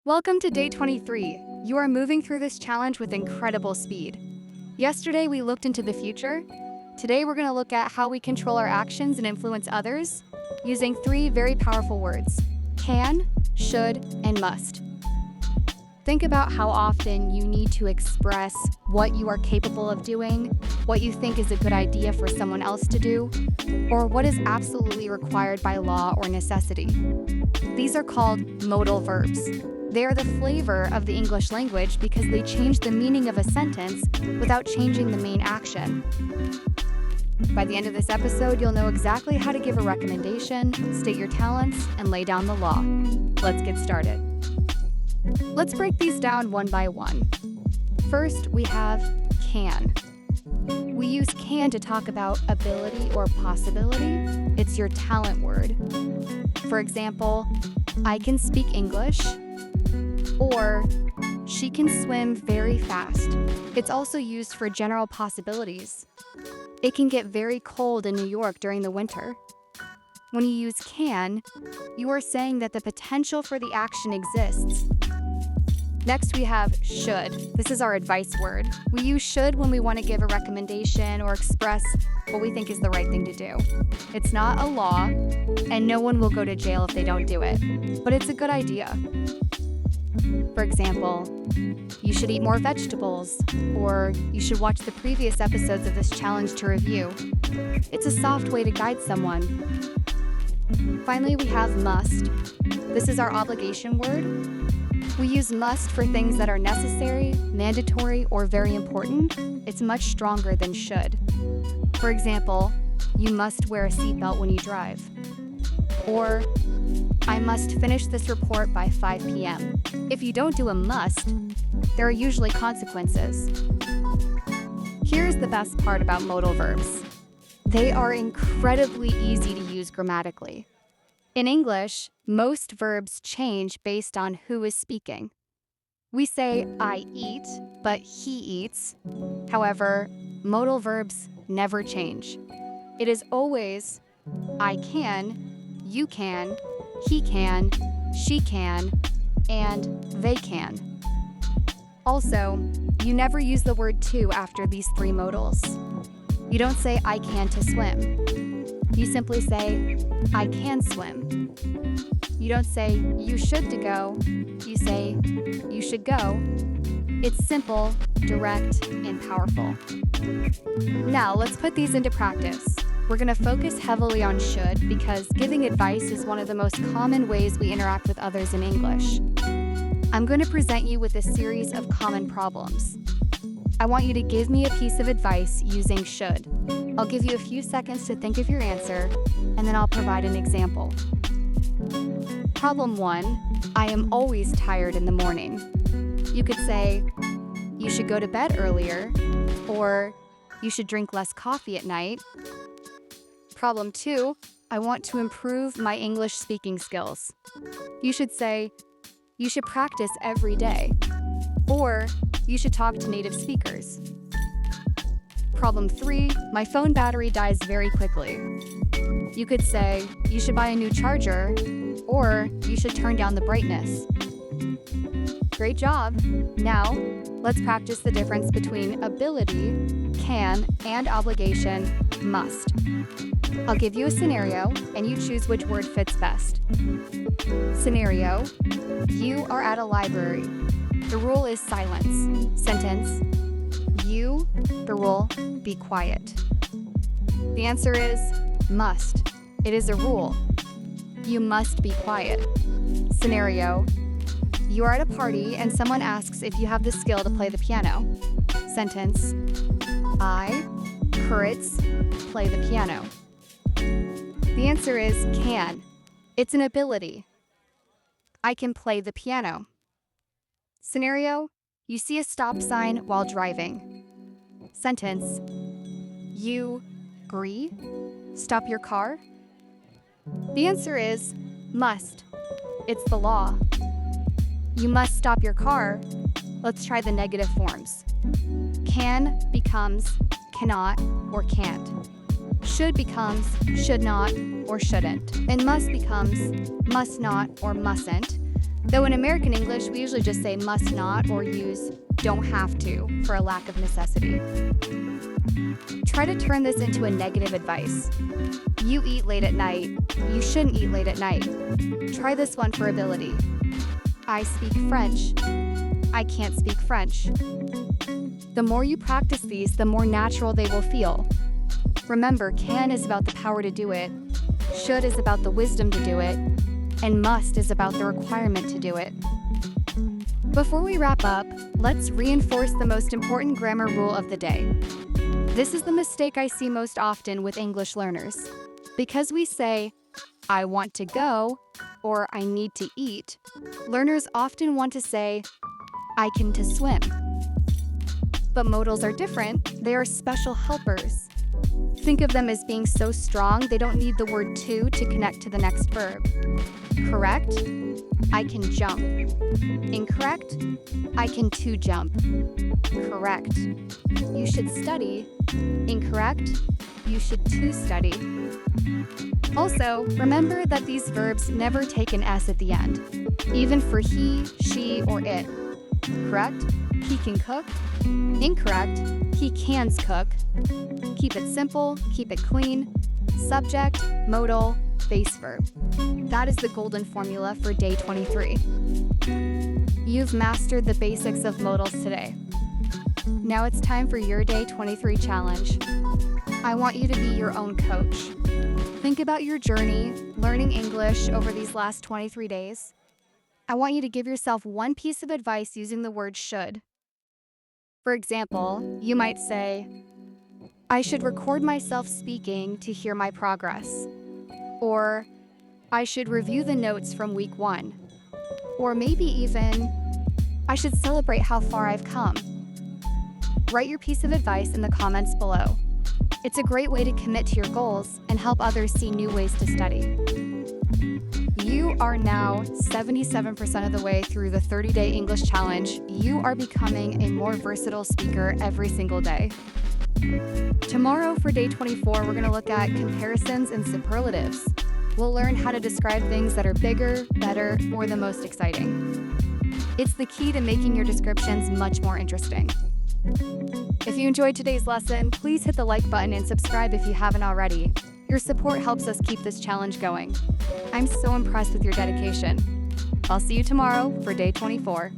Welcome to day 23. You are moving through this challenge with incredible speed. Yesterday, we looked into the future. Today, we're going to look at how we control our actions and influence others using three very powerful words: can, should, and must. Think about how often you need to express what you are capable of doing, what you think is a good idea for someone else to do, or what is absolutely required by law or necessity. These are called modal verbs. They are the flavor of the English language because they change the meaning of a sentence without changing the main action. By the end of this episode, you'll know exactly how to give a recommendation, state your talents, and lay down the law. Let's get started. Let's break these down one by one. First, we have can. We use can to talk about ability or possibility. It's your talent word. For example, I can speak English, or she can swim very fast. It's also used for general possibilities. It can get very cold in New York during the winter. When you use can, you are saying that the potential for the action exists. Next, we have should. This is our advice word. We use should when we want to give a recommendation or express what we think is the right thing to do. It's not a law, and no one will go to jail if they don't do it, but it's a good idea. For example, you should eat more vegetables, or you should watch the previous episodes of this challenge to review. It's a soft way to guide someone. Finally, we have must. This is our obligation word. We use must for things that are necessary, mandatory, or very important. It's much stronger than should. For example, you must wear a seatbelt when you drive. Or, I must finish this report by 5 p.m. If you don't do a must, there are usually consequences. Here's the best part about modal verbs. They are incredibly easy to use grammatically. In English, most verbs change based on who is speaking. We say, I eat, but he eats. However, modal verbs never change. It is always, I can, you can, he can, she can, and they can. Also, you never use the word to after these three modals. You don't say, I can to swim. You simply say, I can swim. You don't say, you should to go. You say, you should go. It's simple, direct, and powerful. Now, let's put these into practice. We're going to focus heavily on should because giving advice is one of the most common ways we interact with others in English. I'm going to present you with a series of common problems. I want you to give me a piece of advice using should. I'll give you a few seconds to think of your answer, and then I'll provide an example. Problem 1, I am always tired in the morning. You could say, you should go to bed earlier, or you should drink less coffee at night. Problem 2, I want to improve my English speaking skills. You should say, you should practice every day, or you should talk to native speakers. Problem 3, my phone battery dies very quickly. You could say, you should buy a new charger, or you should turn down the brightness. Great job! Now, let's practice the difference between ability, can, and obligation, must. I'll give you a scenario, and you choose which word fits best. Scenario, you are at a library. The rule is silence. Sentence, you, the rule, be quiet. The answer is must. It is a rule. You must be quiet. Scenario, you are at a party and someone asks if you have the skill to play the piano. Sentence, I, Kuritz, play the piano. The answer is can. It's an ability. I can play the piano. Scenario, you see a stop sign while driving. Sentence, you agree? Stop your car? The answer is must. It's the law. You must stop your car. Let's try the negative forms. Can becomes cannot or can't. Should becomes should not or shouldn't. And must becomes must not or mustn't. Though in American English, we usually just say must not or use don't have to for a lack of necessity. Try to turn this into a negative advice. You eat late at night. You shouldn't eat late at night. Try this one for ability. I speak French. I can't speak French. The more you practice these, the more natural they will feel. Remember, can is about the power to do it, should is about the wisdom to do it, and must is about the requirement to do it. Before we wrap up, let's reinforce the most important grammar rule of the day. This is the mistake I see most often with English learners. Because we say, I want to go, or I need to eat, learners often want to say, I can to swim. But modals are different. They are special helpers. Think of them as being so strong they don't need the word to connect to the next verb. Correct? I can jump. Incorrect? I can to jump. Correct. You should study. Incorrect? You should to study. Also, remember that these verbs never take an S at the end, even for he, she, or it. Correct? He can cook. Incorrect? He cans cook. Keep it simple, keep it clean. Subject, modal, base verb. That is the golden formula for day 23. You've mastered the basics of modals today. Now it's time for your day 23 challenge. I want you to be your own coach. Think about your journey learning English over these last 23 days. I want you to give yourself one piece of advice using the word should. For example, you might say, I should record myself speaking to hear my progress. Or, I should review the notes from week 1. Or maybe even, I should celebrate how far I've come. Write your piece of advice in the comments below. It's a great way to commit to your goals and help others see new ways to study. You are now 77% of the way through the 30-day English challenge. You are becoming a more versatile speaker every single day. Tomorrow for day 24, we're going to look at comparisons and superlatives. We'll learn how to describe things that are bigger, better, or the most exciting. It's the key to making your descriptions much more interesting. If you enjoyed today's lesson, please hit the like button and subscribe if you haven't already. Your support helps us keep this challenge going. I'm so impressed with your dedication. I'll see you tomorrow for day 24.